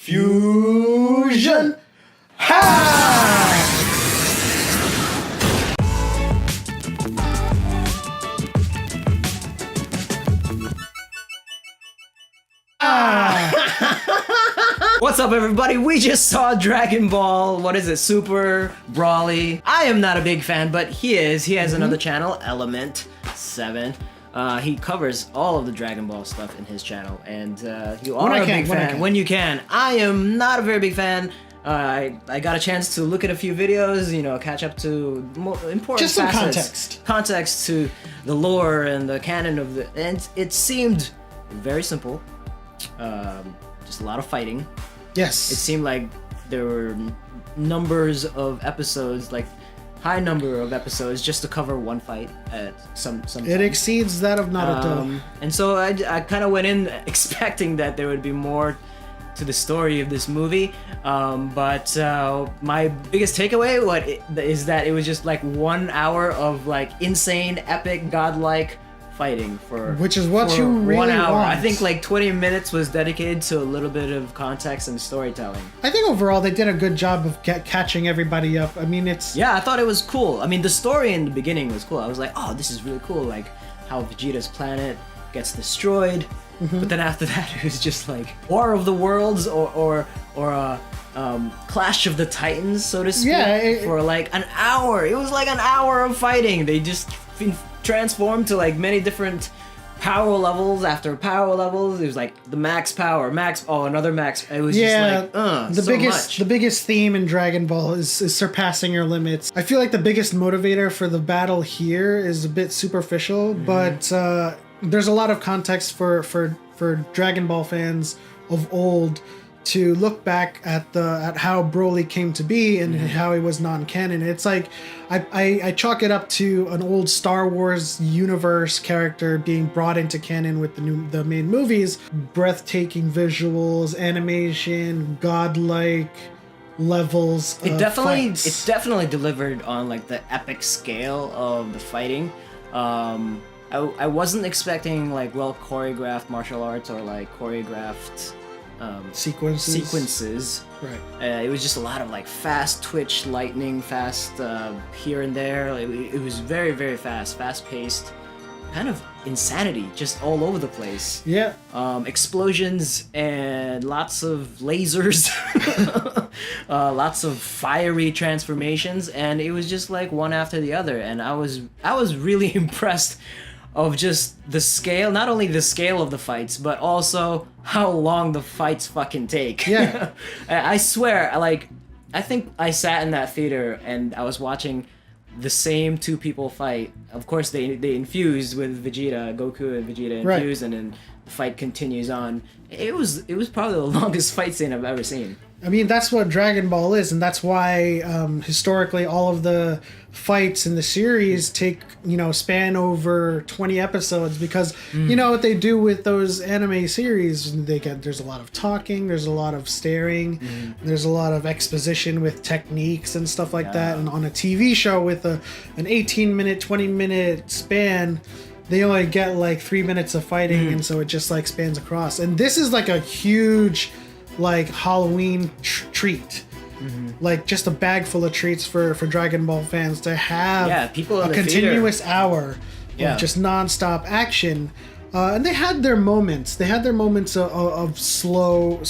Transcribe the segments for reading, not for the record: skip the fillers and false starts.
Fusion. Ha! What's up, everybody? We just saw Dragon Ball, what is it, Super Brawly. I am not a big fan, but he is. He has another channel, Element 7. He covers all of the Dragon Ball stuff in his channel, and you are a big fan when you can. I am not a very big fan. I got a chance to look at a few videos, you know, catch up to more important just some facets. Context to the lore and the canon of the, and it seemed very simple. Just a lot of fighting. Yes. It seemed like there were numbers of episodes, like high number of episodes, just to cover one fight at some It time. exceeds that of Naruto. And so I kind of went in expecting that there would be more to the story of this movie, but my biggest takeaway is that it was just like 1 hour of like insane, epic, godlike fighting for which is what you really 1 hour. want. I think like 20 minutes was dedicated to a little bit of context and storytelling. I think overall they did a good job of catching everybody up. I mean, yeah, I thought it was cool. I mean, the story in the beginning was cool. I was like, oh, this is really cool, like how Vegeta's planet gets destroyed. But then after that, it was just like War of the Worlds or Clash of the Titans, so to speak, for like an hour. It was like an hour of fighting. They just transformed to like many different power levels after power levels. It was like the max power, another max. It was just like, the biggest theme in Dragon Ball is surpassing your limits. I feel like the biggest motivator for the battle here is a bit superficial, but there's a lot of context for Dragon Ball fans of old to look back at how Broly came to be and how he was non-canon. It's like I chalk it up to an old Star Wars universe character being brought into canon with the main movies. Breathtaking visuals, animation, godlike levels. It definitely delivered on like the epic scale of the fighting. I wasn't expecting like well choreographed martial arts or like choreographed sequences. Right. It was just a lot of like fast twitch, lightning, fast here and there. It was very, very fast paced, kind of insanity, just all over the place. Yeah. Explosions and lots of lasers, lots of fiery transformations, and it was just like one after the other. And I was really impressed of just the scale, not only the scale of the fights, but also how long the fights fucking take. Yeah. I swear, like, I think I sat in that theater and I was watching the same two people fight. Of course, they infused with Vegeta, Goku and Vegeta infused, and then the fight continues on. It was probably the longest fight scene I've ever seen. I mean, that's what Dragon Ball is, and that's why historically all of the fights in the series span over 20 episodes, because you know what they do with those anime series, there's a lot of talking, there's a lot of staring, there's a lot of exposition with techniques and stuff like that, and on a TV show with an 18-minute, 20-minute span, they only get like 3 minutes of fighting, and so it just like spans across. And this is like a huge like Halloween treat, like just a bag full of treats for Dragon Ball fans to have people a continuous hour of just non-stop action, and they had their moments. They had their moments of slow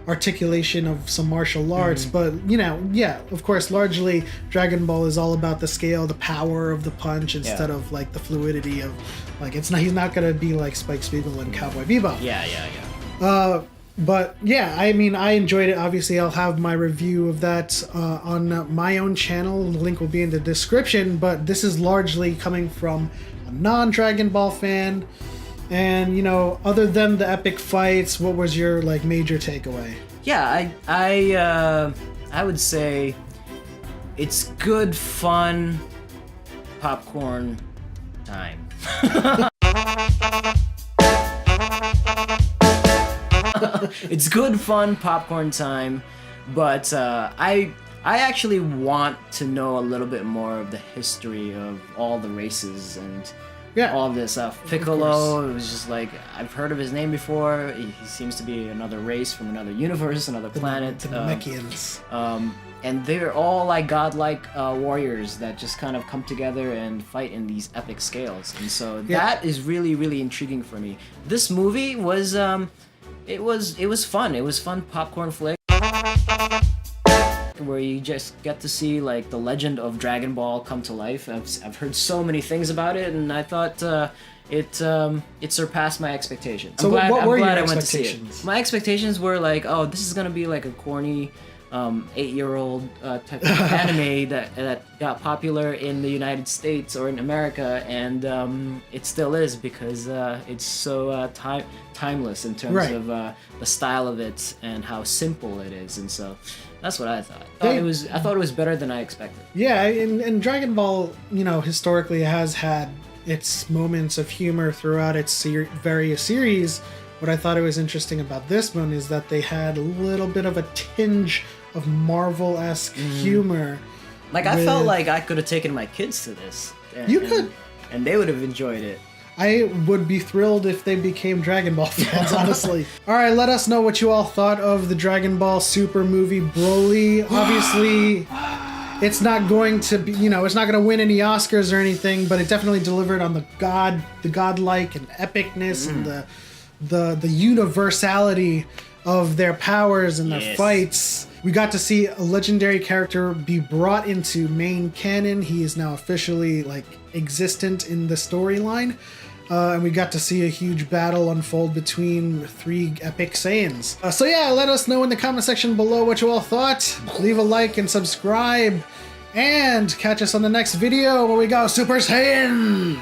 articulation of some martial arts, but of course, largely Dragon Ball is all about the scale, the power of the punch instead of like the fluidity of like he's not gonna be like Spike Spiegel and Cowboy Bebop. But yeah, I mean, I enjoyed it. Obviously, I'll have my review of that on my own channel. The link will be in the description, but this is largely coming from a non-Dragon Ball fan. And, other than the epic fights, what was your like major takeaway? Yeah, I would say it's good fun popcorn time. It's good fun popcorn time, but I actually want to know a little bit more of the history of all the races and Yeah, all of this. Piccolo, it was just like, I've heard of his name before. He seems to be another race from another universe, another planet. The Namekians. And they're all like godlike warriors that just kind of come together and fight in these epic scales. And so that is really, really intriguing for me. This movie was, it was fun. It was fun popcorn flick, where you just get to see like the legend of Dragon Ball come to life. I've heard so many things about it, and I thought it surpassed my expectations. So what were your I went expectations? to see it. My expectations were like, oh, this is gonna be like a corny 8-year-old type of anime that got popular in the United States or in America, and it still is, because it's so timeless in terms of the style of it and how simple it is. And so that's what I thought. I thought it was better than I expected. Yeah, and Dragon Ball, historically has had its moments of humor throughout its various series. What I thought it was interesting about this one is that they had a little bit of a tinge of Marvel-esque humor. Like, I felt like I could have taken my kids to this. You could. And they would have enjoyed it. I would be thrilled if they became Dragon Ball fans, honestly. All right, let us know what you all thought of the Dragon Ball Super movie Broly. Obviously, it's not going to be, it's not going to win any Oscars or anything, but it definitely delivered on the godlike and epicness and the universality of their powers and their fights. We got to see a legendary character be brought into main canon. He is now officially existent in the storyline. And we got to see a huge battle unfold between 3 epic Saiyans. So yeah, let us know in the comment section below what you all thought. Leave a like and subscribe. And catch us on the next video where we go Super Saiyan!